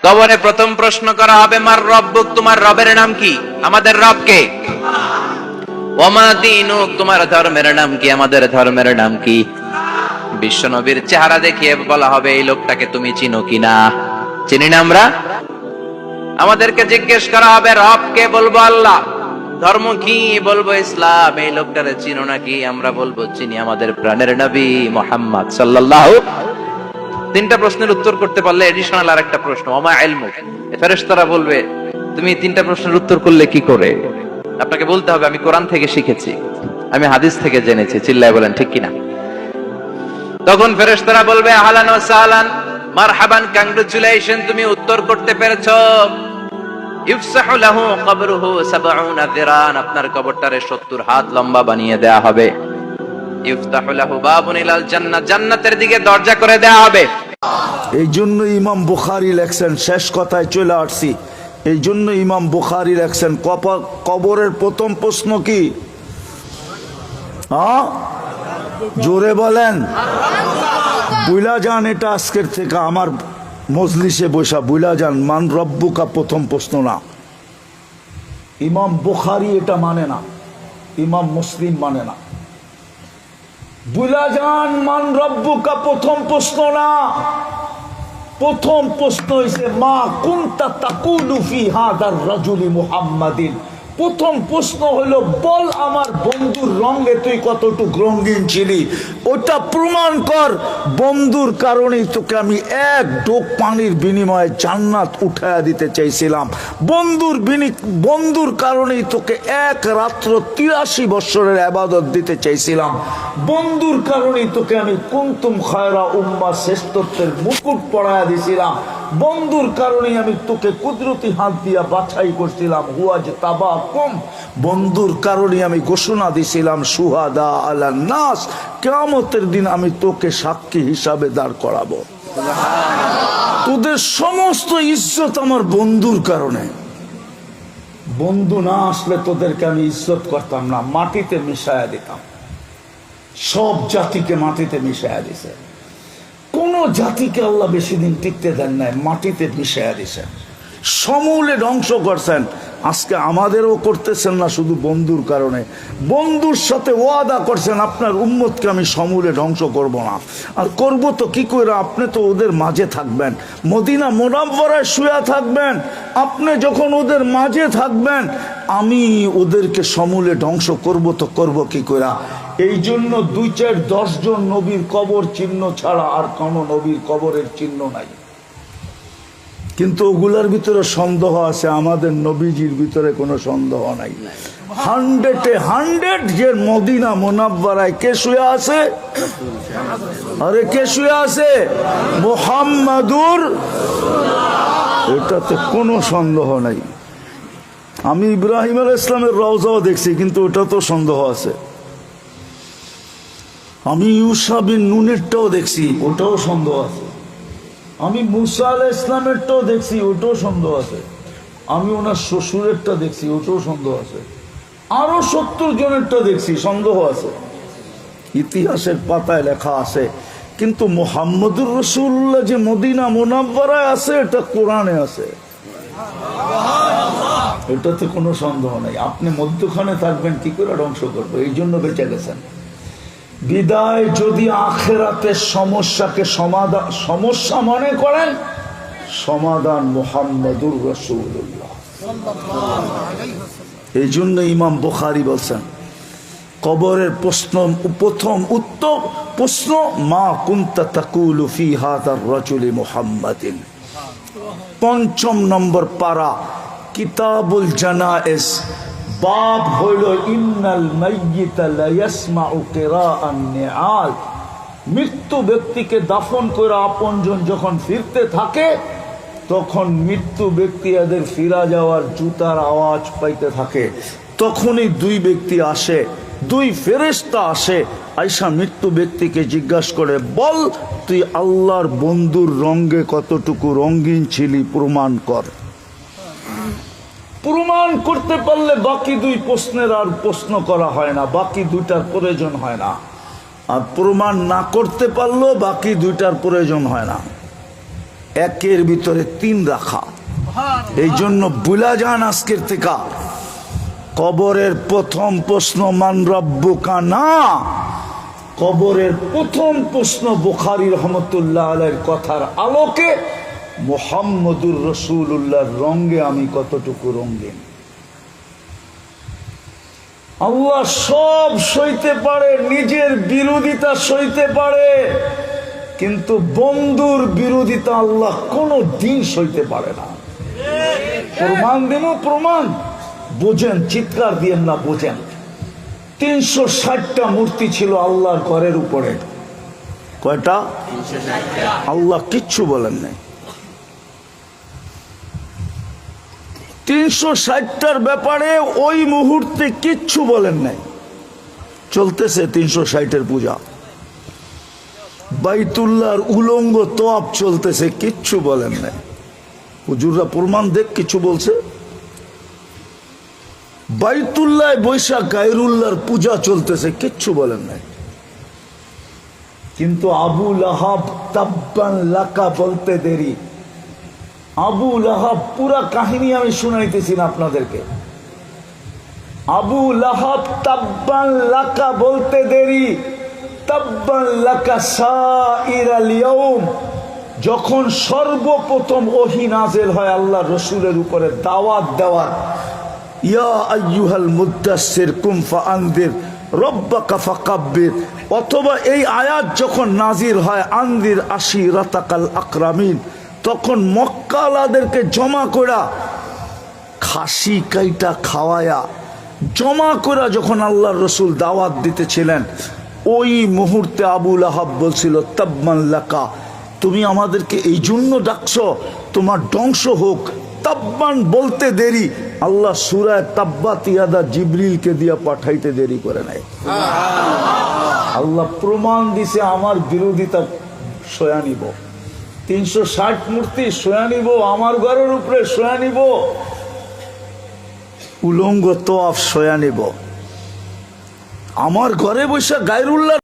কবরে প্রথম প্রশ্ন করা হবে, মার রব্বুক, তোমার রবের নাম কি? আমাদের রব কে? ওমা দীনুক, তোমার ধর্মের নাম কি? আমাদের ধর্মের নাম কি? বিশ্ব নবীর চেহারা দেখিয়ে বলা হবে, এই লোকটাকে তুমি চিনো কিনা? চিনি না আমরা? আমাদেরকে জিজ্ঞেস করা হবে, রব কে? বলবো আল্লাহ। ধর্ম কি? বলবো ইসলাম। এই লোকটারে চিনো নাকি? আমরা বলবো চিনি, আমাদের প্রাণের নবী মুহাম্মদ সাল্লাল্লাহু। তিনটা প্রশ্নের উত্তর করতে পারলে এডিশনাল আর একটা প্রশ্ন, ওমা ইলমুক। ফেরেশতারা বলবে, তুমি তিনটা প্রশ্নের উত্তর করলে কি করে? আপনাকে বলতে হবে, আমি কোরআন থেকে শিখেছি, আমি হাদিস থেকে জেনেছি। চিল্লায় বলেন ঠিক কিনা? তখন ফেরেশতারা বলবে, আহলান ওয়া সাহলান, মারহাবান, কংগ্রাচুলেশন, তুমি উত্তর করতে পেরেছো। ইফসাহু লাহু কবরুহু ৭০ যিরান, আপনার কবরটারে ৭০ হাত লম্বা বানিয়ে দেয়া হবে। ইফতাহু লাহু বাবুন ইলাল জান্নাহ, জান্নাতের দিকে দরজা করে দেয়া হবে। এই জন্য ইমাম বুখারী লেখছেন, শেষ কথায় চলে আসছি, এই জন্য ইমাম বুখারী লেখছেন, কবরের প্রথম প্রশ্ন কি? জোরে বলেন, বুইলা যান এটা আজকের থেকে, আমার মজলিসে বসা বুইলা যান, মান রব্বুকা প্রথম প্রশ্ন না। ইমাম বুখারী এটা মানে না, ইমাম মুসলিম মানে না। বুইলা যান, মান রব্বুকা প্রথম প্রশ্ন না। প্রথম প্রশ্ন হইছে, মা কুনতা তাকুলু ফি হাদার রাজুলি মুহাম্মাদিন। প্রথম প্রশ্ন হলো, বল আমার বন্ধুর রঙে তুই কতটুক রঙিন ছিলি, ওটা প্রমাণ কর। বন্ধুর কারণেই তোকে আমি এক ডোক পানির বিনিময়ে জান্নাত উঠায়া দিতে চাইছিলাম। বন্ধুর কারণেই তোকে এক রাত্র ৮৩ বৎসরের ইবাদত দিতে চাইছিলাম। বন্ধুর কারণেই তোকে আমি কুনতুম খায়রা উম্মাহ, শ্রেষ্ঠত্বের মুকুট পরায়া দিছিলাম। বন্ধুর কারণেই আমি তোকে কুদরতি হাত দিয়া বাছাই করছিলাম। হুয়াজ তাবাকুম, বন্ধুর কারণেই আমি ঘোষণা দিছিলাম শুহাদা আলান নাস, কিয়ামতের দিন আমি তোকে সাক্ষী হিসাবে দাঁড় করাবো। তোদের সমস্ত ইজ্জত আমার বন্ধুর কারণে। বন্ধু না আসলে তোদেরকে আমি ইজ্জত করতাম না, মাটিতে মিশায়া দিতাম। সব জাতিকে মাটিতে মিশায়া দিছে। কোন জাতিকে আল্লাহ বেশি দিন টিকতে দেন নাই, মাটিতে মিশাইয়া দিছেন, সমূলে ধ্বংস করছেন। আজকে আমাদেরও করতেছেন না, শুধু বন্ধুর কারণে। বন্ধুর সাথে ওয়াদা করছেন, আপনার উম্মতকে আমি সমূলে ধ্বংস করব না। আর করব তো কি করে? আপনি তো ওদের মাঝে থাকবেন, মদিনা মুনাওয়ারায় শুয়ে থাকবেন। আপনি যখন ওদের মাঝে থাকবেন, আমি ওদেরকে সমূলে ধ্বংস করব তো করব কি করে? এই জন্য ২-৪-১০ জন নবীর কবর চিহ্ন ছাড়া আর কোনো নবীর কবরের চিহ্ন নাই। কিন্তু ওগুলার ভিতরে সন্দেহ আছে, আমাদের নবীজির ভিতরে কোনো সন্দেহ নাই। 100 যে মদিনা মুনাওয়ারায় কে শুয়ে আছে? আরে কে শুয়ে আছে? মুহাম্মাদুর, এটাতে কোনো সন্দেহ নাই। আমি ইব্রাহিম আলাইহিস সালামের রওজাও দেখছি, কিন্তু ওটা তো সন্দেহ আছে। আমি ইউসা বিন নুনেরটাও দেখছি, ওটাও সন্দেহ আছে। আমি মুসা আলাইহিস সালামেরটাও দেখছি, ওটাও সন্দেহ আছে। আমি ওনার শ্বশুরেরটা দেখছি, ওটাও সন্দেহ আছে। আরো ৭০ জনেরটা দেখছি, সন্দেহ আছে। ইতিহাসের পাতায় লেখা আছে। কিন্তু মুহাম্মদুর রাসূলুল্লাহ যে মদিনা মুনাওয়ারায় আছে, এটা কোরআনে আছে, এটাতে কোনো সন্দেহ নাই। আপনি মধ্যখানে থাকবেন, কি করে ধ্বংস করবো? এই জন্য বেঁচে গেছেন। বিদায়, যদি আখিরাতের সমস্যাকে সমস্যা মনে করেন, সমাধান মুহাম্মদুর রাসূলুল্লাহ। এই জন্য ইমাম বুখারী বলছেন, কবরের প্রথম উত্তর প্রশ্ন, মা কুনতা তাকুলু ফি হাদার রাজুলি মুহাম্মাদিন। ৫ম নম্বর পারা, কিতাবুল জানায়েজ, বাব হইল ইন্নাল মাইয়িতা লা ইয়াসমাউ কিরাআন নিআল। মৃত্যু ব্যক্তিকে দাফন করে আপনজন যখন ফিরতে থাকে, তখন মৃত্যু ব্যক্তি এদের ফিরা যাওয়ার জুতার আওয়াজ পাইতে থাকে। তখনই ২ ব্যক্তি আসে, ২ ফেরেশতা আসে, আইসা মৃত্যু ব্যক্তিকে জিজ্ঞাসা করে, বল তুই আল্লাহর বন্ধুর রঙে কতটুকু রঙিন ছিলি, প্রমাণ কর। প্রমাণ করতে পারলে বাকি ২ প্রশ্নের আর প্রশ্ন করা হয় না, বাকি ২টার প্রয়োজন হয় না। আর প্রমাণ না করতে পারলেও বাকি ২টার প্রয়োজন হয় না। একের ভিতরে 3 রাখা। এই জন্য বুলা যান আজকের থেকে, কবরের প্রথম প্রশ্ন মান রব্বুকা না, কবরের প্রথম প্রশ্ন বুখারী রহমতুল্লাহ আলাইহির কথার আলোকে মুহাম্মদুর রাসূলুল্লাহর রঙে আমি কতটুকু রঙিন। আল্লাহ সব সইতে পারে, নিজের বিরোধিতা সইতে পারে, কিন্তু বন্ধুর বিরোধিতা আল্লাহ কোনো দিন সইতে পারে না। প্রমাণ দেব, প্রমাণ বোঝেন, চিৎকার দিয়েন না, বোঝেন। 360টা মূর্তি ছিল আল্লাহর ঘরের উপরে। কয়টা? আল্লাহ কিচ্ছু বলেন নাই। 360টার ব্যাপারে ওই মুহূর্তে কিচ্ছু বলেন নাই। চলতেছে 360-এর পূজা, বাইতুল্লাহর উলঙ্গ তোয়াব চলতেছে, কিচ্ছু বলেন নাই। হুজুররা প্রমাণ দেখ কিছু বলছে। বাইতুল্লাহ বৈশাখ গায়রুল্লাহর পূজা চলতেছে, কিচ্ছু বলেন নাই। কিন্তু আবু লাহাব তাব্বান লাকা বলতে দেরি। আবু লাহাব, পুরা কাহিনী আমি শুনাইতেছি না আপনাদেরকে। আবু লাহাব তাব্বান লাকা বলতে দেরি, তাব্বান লাকা সাইরাল ইয়াউম। যখন সর্বপ্রথম ওহী নাযিল হয় আল্লাহ রসুলের উপরে দাওয়াত দেওয়ার, ইয়া আইয়ুহাল মুদ্দাসসির কুম ফাআনদির রব্বাকা ফাকাব্বির, অথবা এই আয়াত যখন নাজির হয় আনদির আশিরাতাকাল আকরামিন, তখন মক্কালাদেরকে জমা করা, খাসি কাইটা খাওয়ায়া জমা করা যখন আল্লাহর রসুল দাওয়াত দিতেছিলেন, ওই মুহূর্তে আবু লাহাব বলছিল তাব্বান লাকা, তুমি আমাদেরকে এই জন্য ডাকছো তোমার ধ্বংস হোক। তাব্বান বলতে দেরি, আল্লাহ সূরা তাব্বাত ইয়াদা জিবরিলকে দিয়া পাঠাইতে দেরি করে নাই। আল্লাহ প্রমাণ দিছে আমার বিরোধিতা সয়া নিব। 360 মূর্তি সয়া নিব, আমার ঘরের উপরে সয়া নিব, উলঙ্গ তোয়াফ সয়া নিব, আমার ঘরে বসে গায়রুল্লাহ